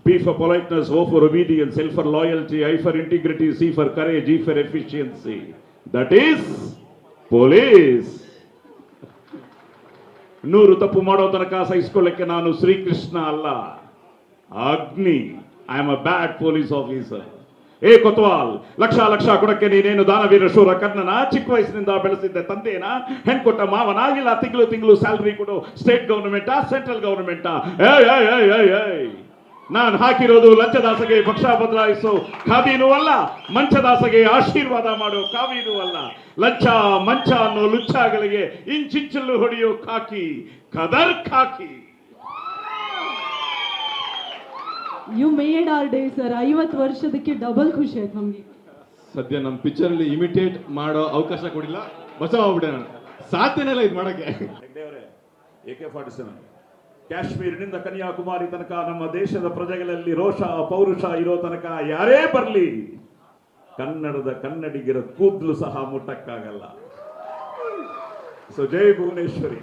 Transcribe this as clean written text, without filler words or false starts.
P for politeness, O for obedience, L for loyalty, I for integrity, C for courage, E for efficiency. That is police. 100 ತಪ್ಪು ಮಾಡೋ ತನಕ ಸಹಿಸಿಕೊಳ್ಳಕ್ಕೆ ನಾನು ಶ್ರೀಕೃಷ್ಣ ಅಲ್ಲ, Agni. I am a bad police officer. ಕೊತ್ವಾಲ್, ಲಕ್ಷ ಕೊಡಕ್ಕೆ ನೀನೇನು ದಾನವೀರ ಶೂರ ಕರ್ಣನ? ಚಿಕ್ಕ ವಯಸ್ಸಿನಿಂದ ಬೆಳೆಸಿದ್ದೆ ತಂದೆನ? ಹೆಣ್ಕೊಟ್ಟ ಮಾವನ? ಇಲ್ಲ ತಿಂಗಳು ಸ್ಯಾಲರಿ ಕೊಡು ಸ್ಟೇಟ್ ಗವರ್ನಮೆಂಟಾ ಸೆಂಟ್ರಲ್ ಗವರ್ನಮೆಂಟಾ? ನಾನು ಹಾಕಿರೋದು ಲಂಚದಾಸಗೆ ಪಕ್ಷ ಬದಲಾಯಿಸೋ ಖಾದಿನೂ ಅಲ್ಲ, ಮಂಚದಾಸಗೆ ಆಶೀರ್ವಾದ ಮಾಡೋ ಕಾವಿನೂ ಅಲ್ಲ. ಲಂಚ ಮಂಚ ಅನ್ನೋ ಲುಚ್ಚಾಗಳಿಗೆ ಇಂಚಿಂಚಲ್ಲೂ ಹೊಡೆಯೋ ಖಾಕಿ, ಕದರ್ ಖಾಕಿ. You made our day sir. 50 ವರ್ಷದಕ್ಕೆ ಡಬಲ್ ಖುಷಿ ಆಯ್ತು ನಮ್ಗೆ. ಸದ್ಯ ನಮ್ಮ ಪಿಕ್ಚರ್ ಅಲ್ಲಿ ಇಮಿಟೇಟ್ ಮಾಡೋ ಅವಕಾಶ ಕೊಡಿಲ್ಲ, ಬಚಾವ್ಬಿಡೋಣ. ಸಾಧ್ಯನೇ ಇಲ್ಲ ಇದು ಮಾಡಕ್ಕೆ. AK-47 ಕಾಶ್ಮೀರನಿಂದ ಕನ್ಯಾಕುಮಾರಿ ತನಕ ನಮ್ಮ ದೇಶದ ಪ್ರಜೆಗಳಲ್ಲಿ ರೋಷ ಪೌರುಷ ಇರೋ ತನಕ ಯಾರೇ ಬರಲಿ, ಕನ್ನಡದ ಕನ್ನಡಿಗರ ಕೂದಲು ಸಹ ಮುಟ್ಟಕ್ಕಾಗಲ್ಲ. ಸೊ ಜೈ ಭುವನೇಶ್ವರಿ.